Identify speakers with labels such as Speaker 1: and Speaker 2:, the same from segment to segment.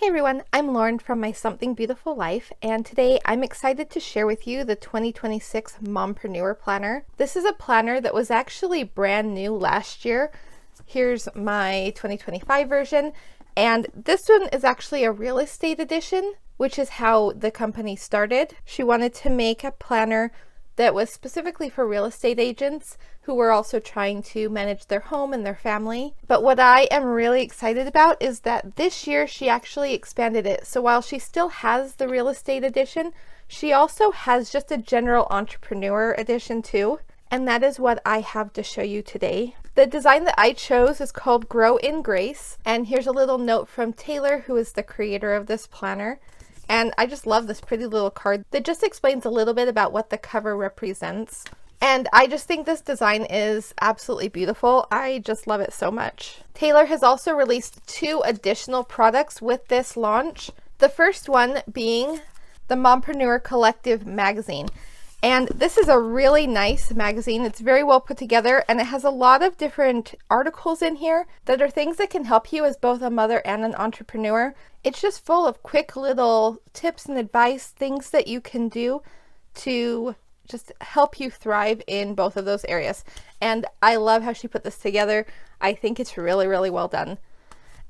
Speaker 1: everyone, I'm Lauren from My Something Beautiful Life, and today I'm excited to share with you the 2026 Mompreneur Planner. This is a planner that was actually brand new last year. Here's my 2025 version, and this one is actually a real estate edition, which is how the company started. She wanted to make a planner that was specifically for real estate agents who were also trying to manage their home and their family. But what I am really excited about is that this year she actually expanded it. So while she still has the real estate edition, she also has just a general entrepreneur edition too. And that is what I have to show you today. The design that I chose is called Grow in Grace. And here's a little note from Taylor, who is the creator of this planner. And I just love this pretty little card that just explains a little bit about what the cover represents. And I just think this design is absolutely beautiful. I just love it so much. Taylor has also released 2 additional products with this launch. The first one being the Mompreneur Collective magazine. And this is a really nice magazine. It's very well put together, and it has a lot of different articles in here that are things that can help you as both a mother and an entrepreneur. It's just full of quick little tips and advice, things that you can do to just help you thrive in both of those areas. And I love how she put this together. I think it's really, really well done.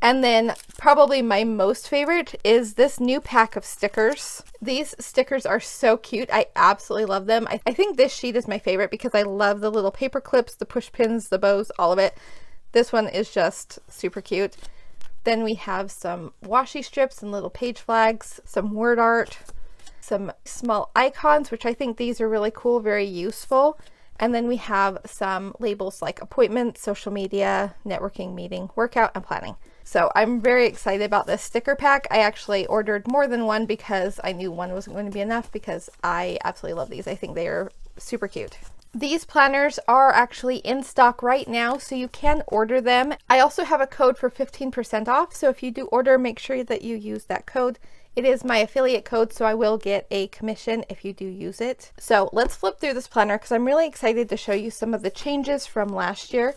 Speaker 1: And then probably my most favorite is this new pack of stickers. These stickers are so cute. I absolutely love them. I think this sheet is my favorite because I love the little paper clips, the push pins, the bows, all of it. This one is just super cute. Then we have some washi strips and little page flags, some word art, some small icons, which I think these are really cool, very useful. And then we have some labels like appointment, social media, networking, meeting, workout, and planning. So I'm very excited about this sticker pack. I actually ordered more than one because I knew one wasn't going to be enough because I absolutely love these. I think they are super cute. These planners are actually in stock right now, so you can order them. I also have a code for 15% off, so if you do order, make sure that you use that code. It is my affiliate code, so I will get a commission if you do use it. So let's flip through this planner because I'm really excited to show you some of the changes from last year.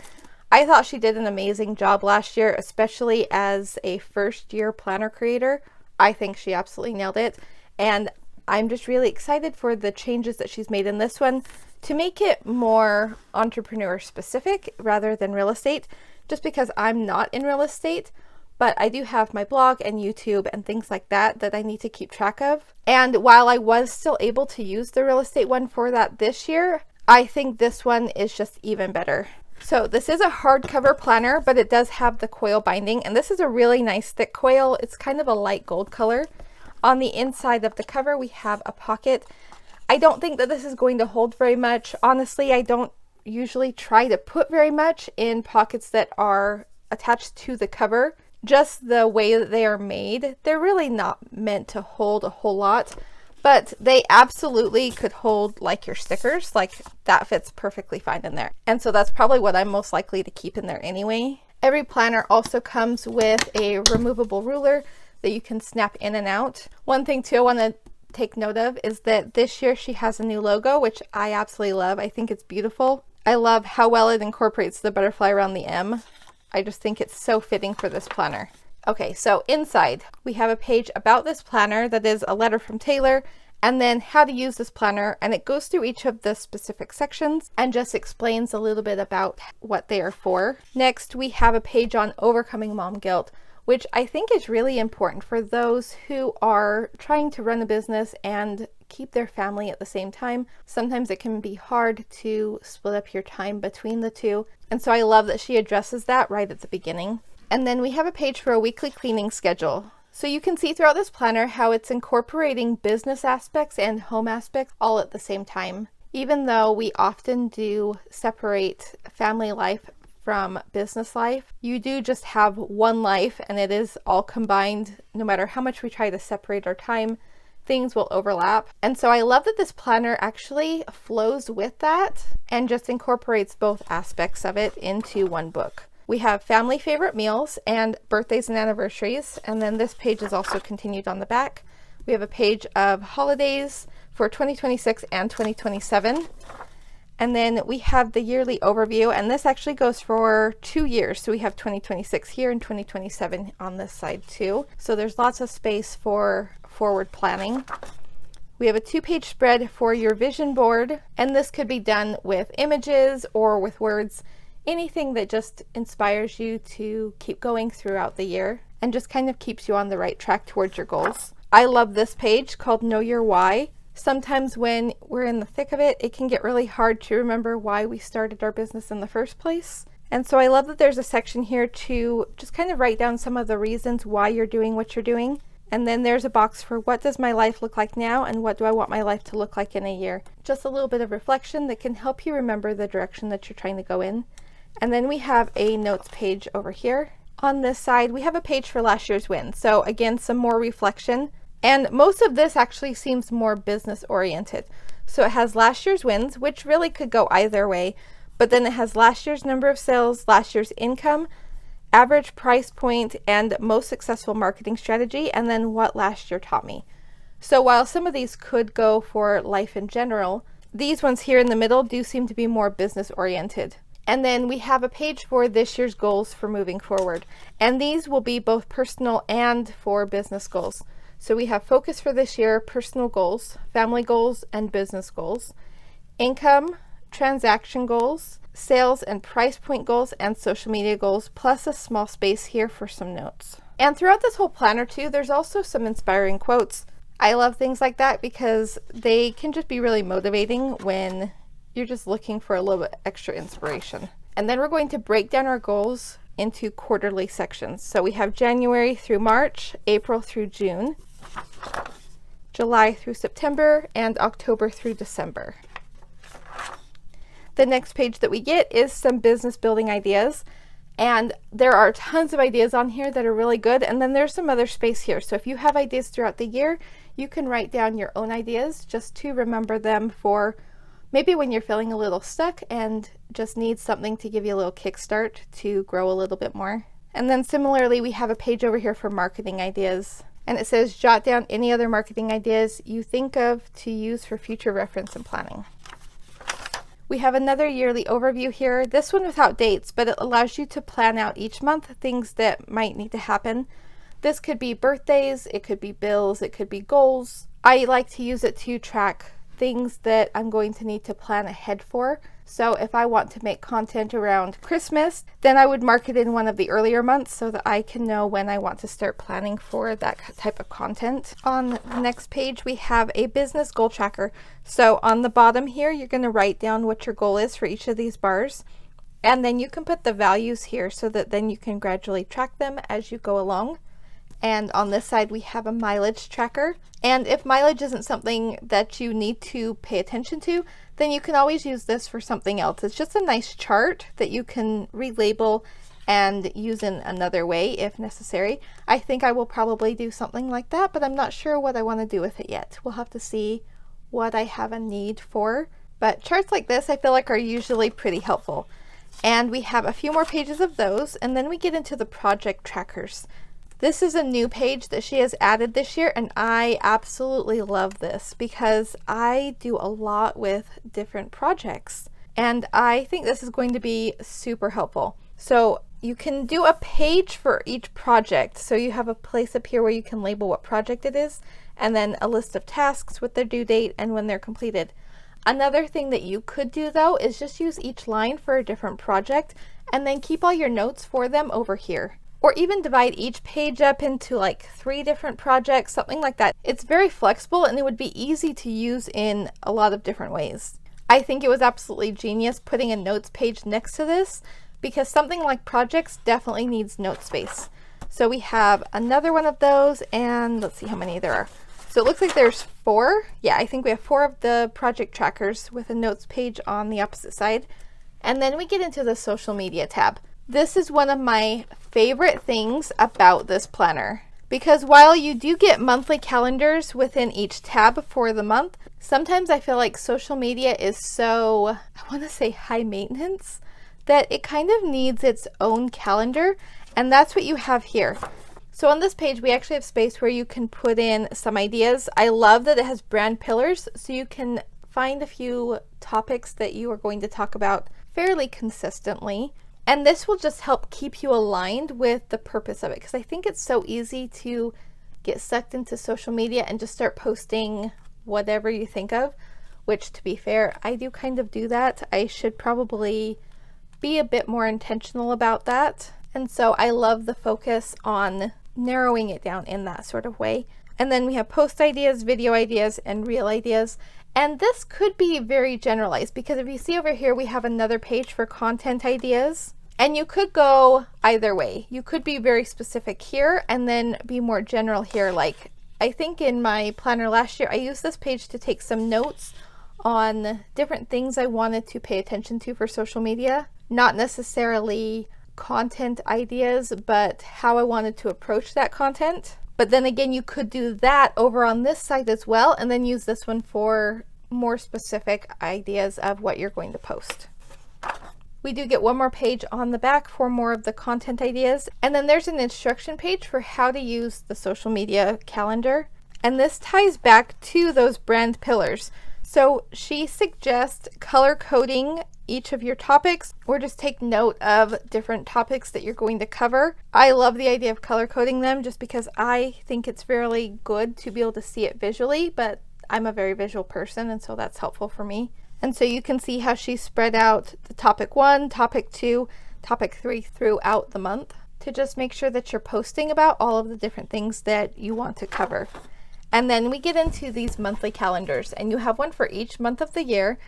Speaker 1: I thought she did an amazing job last year, especially as a first-year planner creator. I think she absolutely nailed it, and I'm just really excited for the changes that she's made in this one to make it more entrepreneur specific rather than real estate, just because I'm not in real estate, but I do have my blog and YouTube and things like that that I need to keep track of. And while I was still able to use the real estate one for that this year, I think this one is just even better. So this is a hardcover planner, but it does have the coil binding, and this is a really nice thick coil. It's kind of a light gold color. On the inside of the cover, we have a pocket. I don't think that this is going to hold very much. Honestly, I don't usually try to put very much in pockets that are attached to the cover. Just the way that they are made, they're really not meant to hold a whole lot. But they absolutely could hold like your stickers, like that fits perfectly fine in there. And so that's probably what I'm most likely to keep in there anyway. Every planner also comes with a removable ruler that you can snap in and out. One thing too I want to take note of is that this year she has a new logo, which I absolutely love. I think it's beautiful. I love how well it incorporates the butterfly around the M. I just think it's so fitting for this planner. Okay, so inside we have a page about this planner that is a letter from Taylor, and then how to use this planner, and it goes through each of the specific sections and just explains a little bit about what they are for. Next, we have a page on overcoming mom guilt, which I think is really important for those who are trying to run a business and keep their family at the same time. Sometimes it can be hard to split up your time between the two, and so I love that she addresses that right at the beginning. And then we have a page for a weekly cleaning schedule. So you can see throughout this planner how it's incorporating business aspects and home aspects all at the same time. Even though we often do separate family life from business life, you do just have one life and it is all combined. No matter how much we try to separate our time, things will overlap. And so I love that this planner actually flows with that and just incorporates both aspects of it into one book. We have family favorite meals and birthdays and anniversaries, and then this page is also continued on the back. We have a page of holidays for 2026 and 2027, And then we have the yearly overview, and this actually goes for 2 years. So we have 2026 here and 2027 on this side too. So there's lots of space for forward planning. We have a 2-page spread for your vision board, and this could be done with images or with words, anything that just inspires you to keep going throughout the year and just kind of keeps you on the right track towards your goals. I love this page called Know Your Why. Sometimes when we're in the thick of it, it can get really hard to remember why we started our business in the first place. And so I love that there's a section here to just kind of write down some of the reasons why you're doing what you're doing. And then there's a box for what does my life look like now and what do I want my life to look like in a year. Just a little bit of reflection that can help you remember the direction that you're trying to go in. And then we have a notes page over here. On this side, we have a page for last year's wins. So again, some more reflection. And most of this actually seems more business oriented. So it has last year's wins, which really could go either way, but then it has last year's number of sales, last year's income, average price point, and most successful marketing strategy, and then what last year taught me. So while some of these could go for life in general, these ones here in the middle do seem to be more business oriented. And then we have a page for this year's goals for moving forward. And these will be both personal and for business goals. So we have focus for this year, personal goals, family goals, and business goals, income, transaction goals, sales and price point goals, and social media goals, plus a small space here for some notes. And throughout this whole planner too, there's also some inspiring quotes. I love things like that because they can just be really motivating when you're just looking for a little bit extra inspiration. And then we're going to break down our goals into quarterly sections. So we have January through March, April through June, July through September, and October through December. The next page that we get is some business building ideas, and there are tons of ideas on here that are really good, and then there's some other space here. So if you have ideas throughout the year, you can write down your own ideas just to remember them for maybe when you're feeling a little stuck and just need something to give you a little kickstart to grow a little bit more. And then similarly, we have a page over here for marketing ideas. And it says, jot down any other marketing ideas you think of to use for future reference and planning. We have another yearly overview here, this one without dates, but it allows you to plan out each month things that might need to happen. This could be birthdays, it could be bills, it could be goals. I like to use it to track things that I'm going to need to plan ahead for. So if I want to make content around Christmas, then I would mark it in one of the earlier months so that I can know when I want to start planning for that type of content. On the next page, we have a business goal tracker. So on the bottom here, you're going to write down what your goal is for each of these bars. And then you can put the values here so that then you can gradually track them as you go along. And on this side, we have a mileage tracker. And if mileage isn't something that you need to pay attention to, then you can always use this for something else. It's just a nice chart that you can relabel and use in another way if necessary. I think I will probably do something like that, but I'm not sure what I want to do with it yet. We'll have to see what I have a need for. But charts like this, I feel like, are usually pretty helpful. And we have a few more pages of those, and then we get into the project trackers. This is a new page that she has added this year, and I absolutely love this because I do a lot with different projects, and I think this is going to be super helpful. So you can do a page for each project. So you have a place up here where you can label what project it is, and then a list of tasks with their due date and when they're completed. Another thing that you could do though is just use each line for a different project and then keep all your notes for them over here. Or even divide each page up into like 3 different projects, something like that. It's very flexible and it would be easy to use in a lot of different ways. I think it was absolutely genius putting a notes page next to this because something like projects definitely needs note space. So we have another one of those, and let's see how many there are. So it looks like there's 4. Yeah, I think we have 4 of the project trackers with a notes page on the opposite side. And then we get into the social media tab. This is one of my favorite things about this planner because while you do get monthly calendars within each tab for the month, sometimes I feel like social media is so, I want to say high maintenance, that it kind of needs its own calendar, and that's what you have here. So on this page, we actually have space where you can put in some ideas. I love that it has brand pillars, so you can find a few topics that you are going to talk about fairly consistently. And this will just help keep you aligned with the purpose of it, because I think it's so easy to get sucked into social media and just start posting whatever you think of, which, to be fair, I do kind of do that. I should probably be a bit more intentional about that. And so I love the focus on narrowing it down in that sort of way. And then we have post ideas, video ideas, and reel ideas. And this could be very generalized, because if you see over here, we have another page for content ideas. And you could go either way. You could be very specific here and then be more general here. Like, I think in my planner last year, I used this page to take some notes on different things I wanted to pay attention to for social media. Not necessarily content ideas, but how I wanted to approach that content. But then again, you could do that over on this side as well, and then use this one for more specific ideas of what you're going to post. We do get one more page on the back for more of the content ideas. And then there's an instruction page for how to use the social media calendar. And this ties back to those brand pillars. So she suggests color coding each of your topics, or just take note of different topics that you're going to cover. I love the idea of color coding them just because I think it's really good to be able to see it visually, but I'm a very visual person, and so that's helpful for me. And so you can see how she spread out the topic 1, topic 2, topic 3 throughout the month to just make sure that you're posting about all of the different things that you want to cover. And then we get into these monthly calendars, and you have one for each month of the year.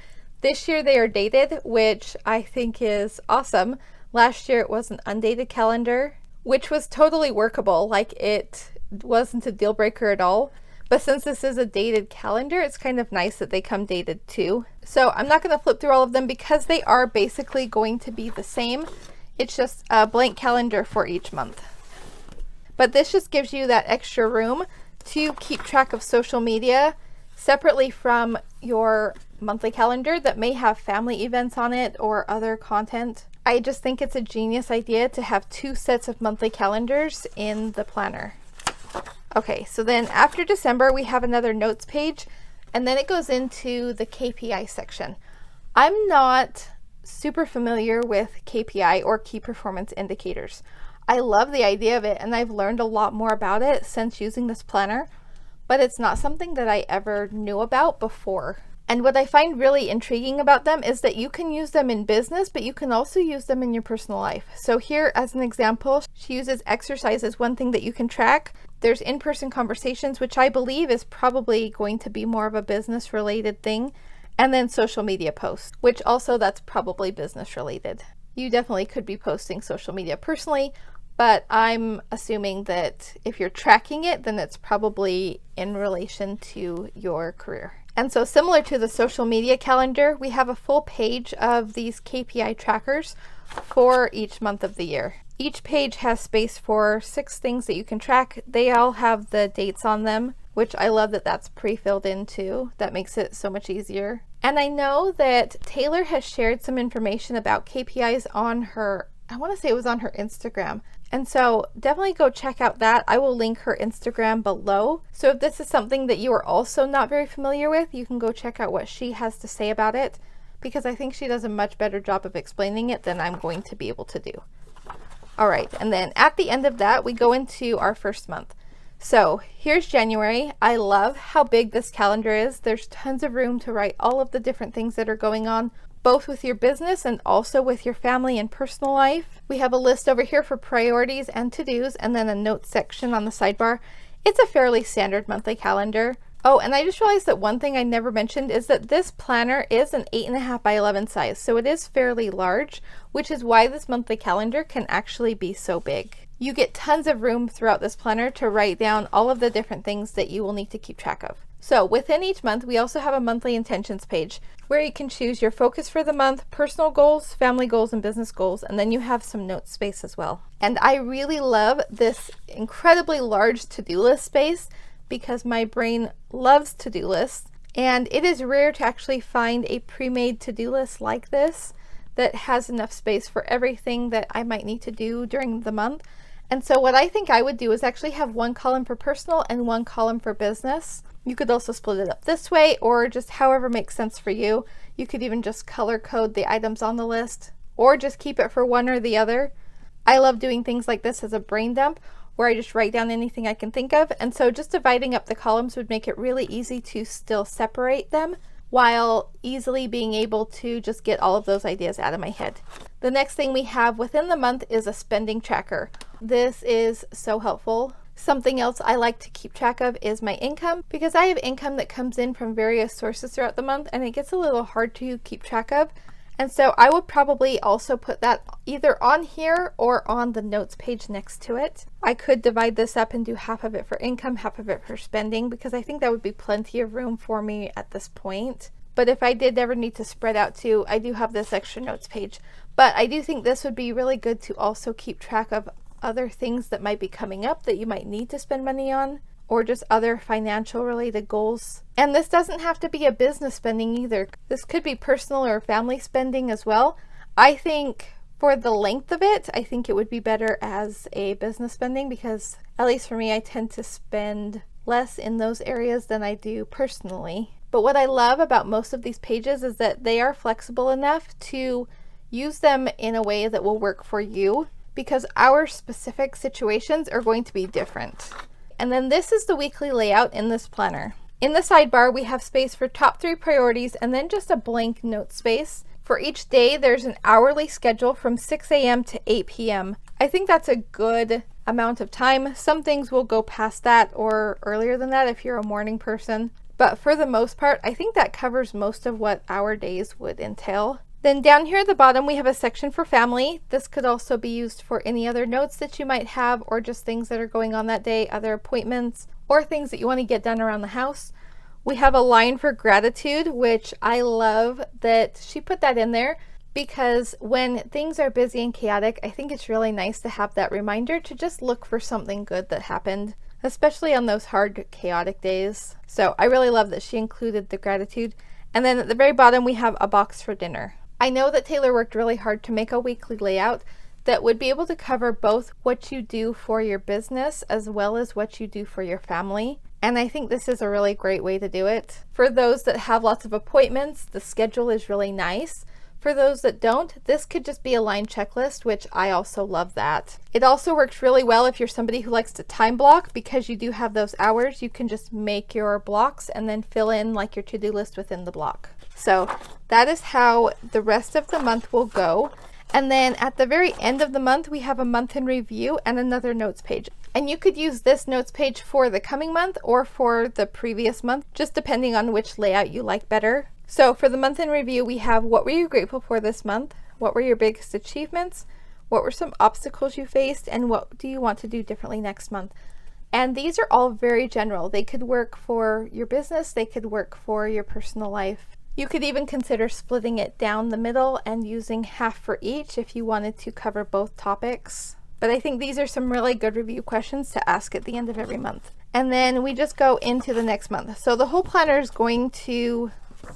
Speaker 1: This year they are dated, which I think is awesome. Last year it was an undated calendar, which was totally workable. Like, it wasn't a deal breaker at all. But since this is a dated calendar, it's kind of nice that they come dated too. So I'm not going to flip through all of them because they are basically going to be the same. It's just a blank calendar for each month. But this just gives you that extra room to keep track of social media separately from your monthly calendar that may have family events on it or other content. I just think it's a genius idea to have 2 sets of monthly calendars in the planner. Okay, so then after December, we have another notes page, and then it goes into the KPI section. I'm not super familiar with KPI, or key performance indicators. I love the idea of it, and I've learned a lot more about it since using this planner, but it's not something that I ever knew about before. And what I find really intriguing about them is that you can use them in business, but you can also use them in your personal life. So here, as an example, she uses exercise as one thing that you can track. There's in-person conversations, which I believe is probably going to be more of a business related thing. And then social media posts, which also that's probably business related. You definitely could be posting social media personally, but I'm assuming that if you're tracking it, then it's probably in relation to your career. And so similar to the social media calendar, we have a full page of these KPI trackers for each month of the year. Each page has space for 6 things that you can track. They all have the dates on them, which I love that that's pre-filled in too. That makes it so much easier. And I know that Taylor has shared some information about KPIs on her, I want to say it was on her Instagram. And so definitely go check out that. I will link her Instagram below. So if this is something that you are also not very familiar with, you can go check out what she has to say about it, because I think she does a much better job of explaining it than I'm going to be able to do. All right, and then at the end of that, we go into our first month. So here's January. I love how big this calendar is. There's tons of room to write all of the different things that are going on, both with your business and also with your family and personal life. We have a list over here for priorities and to-dos, and then a notes section on the sidebar. It's a fairly standard monthly calendar. Oh, and I just realized that one thing I never mentioned is that this planner is an 8.5 by 11 size, so it is fairly large, which is why this monthly calendar can actually be so big. You get tons of room throughout this planner to write down all of the different things that you will need to keep track of. So within each month, we also have a monthly intentions page where you can choose your focus for the month, personal goals, family goals, and business goals, and then you have some note space as well. And I really love this incredibly large to-do list space because my brain loves to-do lists, and it is rare to actually find a pre-made to-do list like this that has enough space for everything that I might need to do during the month. And so what I think I would do is actually have one column for personal and one column for business. You could also split it up this way, or just however makes sense for you. You could even just color code the items on the list, or just keep it for one or the other. I love doing things like this as a brain dump, where I just write down anything I can think of. And so just dividing up the columns would make it really easy to still separate them while easily being able to just get all of those ideas out of my head. The next thing we have within the month is a spending tracker. This is so helpful. Something else I like to keep track of is my income, because I have income that comes in from various sources throughout the month and it gets a little hard to keep track of. And so I would probably also put that either on here or on the notes page next to it. I could divide this up and do half of it for income, half of it for spending, because I think that would be plenty of room for me at this point. But if I did ever need to spread out too, I do have this extra notes page. But I do think this would be really good to also keep track of other things that might be coming up that you might need to spend money on, or just other financial related goals. And this doesn't have to be a business spending either. This could be personal or family spending as well. I think for the length of it, I think it would be better as a business spending, because at least for me, I tend to spend less in those areas than I do personally. But what I love about most of these pages is that they are flexible enough to use them in a way that will work for you, because our specific situations are going to be different. And then this is the weekly layout in this planner. In the sidebar, we have space for top 3 priorities and then just a blank note space. For each day, there's an hourly schedule from 6 a.m. to 8 p.m. I think that's a good amount of time. Some things will go past that or earlier than that if you're a morning person. But for the most part, I think that covers most of what our days would entail. Then down here at the bottom, we have a section for family. This could also be used for any other notes that you might have, or just things that are going on that day, other appointments, or things that you want to get done around the house. We have a line for gratitude, which I love that she put that in there, because when things are busy and chaotic, I think it's really nice to have that reminder to just look for something good that happened, especially on those hard, chaotic days. So I really love that she included the gratitude. And then at the very bottom, we have a box for dinner. I know that Taylor worked really hard to make a weekly layout that would be able to cover both what you do for your business as well as what you do for your family. And I think this is a really great way to do it. For those that have lots of appointments, the schedule is really nice. For those that don't, this could just be a line checklist, which I also love that. It also works really well if you're somebody who likes to time block, because you do have those hours. You can just make your blocks and then fill in like your to-do list within the block. So that is how the rest of the month will go. And then at the very end of the month, we have a month in review and another notes page. And you could use this notes page for the coming month or for the previous month, just depending on which layout you like better. So for the month in review, we have what were you grateful for this month? What were your biggest achievements? What were some obstacles you faced? And what do you want to do differently next month? And these are all very general. They could work for your business. They could work for your personal life. You could even consider splitting it down the middle and using half for each if you wanted to cover both topics. But I think these are some really good review questions to ask at the end of every month. And then we just go into the next month. So the whole planner is going to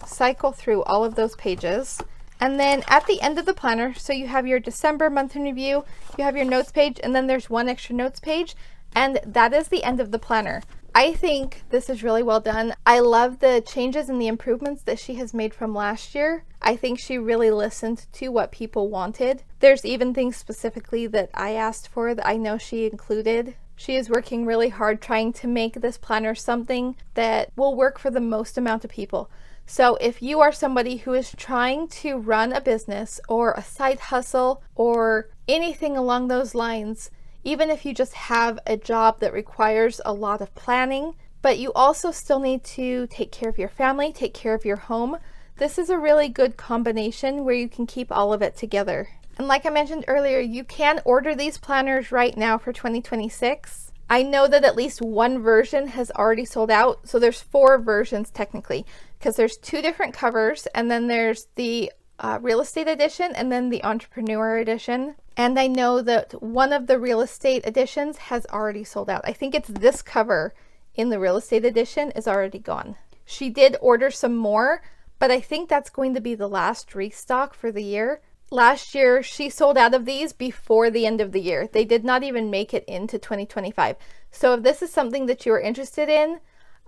Speaker 1: cycle through all of those pages. And then at the end of the planner, so you have your December month in review, you have your notes page, and then there's one extra notes page. And that is the end of the planner. I think this is really well done. I love the changes and the improvements that she has made from last year. I think she really listened to what people wanted. There's even things specifically that I asked for that I know she included. She is working really hard trying to make this planner something that will work for the most amount of people. So if you are somebody who is trying to run a business or a side hustle or anything along those lines, even if you just have a job that requires a lot of planning, but you also still need to take care of your family, take care of your home, this is a really good combination where you can keep all of it together. And like I mentioned earlier, you can order these planners right now for 2026. I know that at least one version has already sold out. So there's 4 versions technically, because there's 2 different covers, and then there's the real estate edition and then the entrepreneur edition. And I know that one of the real estate editions has already sold out. I think it's this cover in the real estate edition is already gone. She did order some more, but I think that's going to be the last restock for the year. Last year, she sold out of these before the end of the year. They did not even make it into 2025. So if this is something that you are interested in,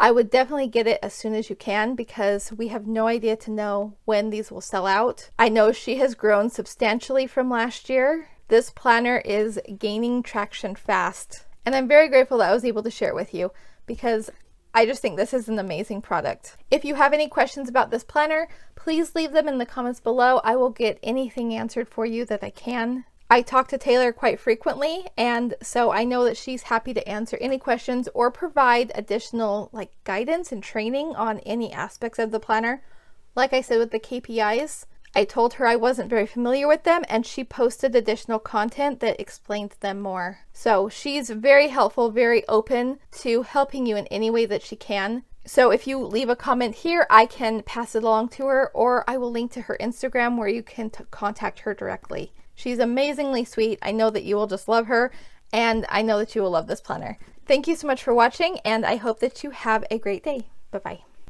Speaker 1: I would definitely get it as soon as you can, because we have no idea to know when these will sell out. I know she has grown substantially from last year. This planner is gaining traction fast, and I'm very grateful that I was able to share it with you, because I just think this is an amazing product. If you have any questions about this planner, please leave them in the comments below. I will get anything answered for you that I can. I talk to Taylor quite frequently, and so I know that she's happy to answer any questions or provide additional guidance and training on any aspects of the planner. Like I said with the KPIs, I told her I wasn't very familiar with them, and she posted additional content that explained them more. So she's very helpful, very open to helping you in any way that she can. So if you leave a comment here, I can pass it along to her, or I will link to her Instagram where you can contact her directly. She's amazingly sweet. I know that you will just love her, and I know that you will love this planner. Thank you so much for watching, and I hope that you have a great day. Bye-bye.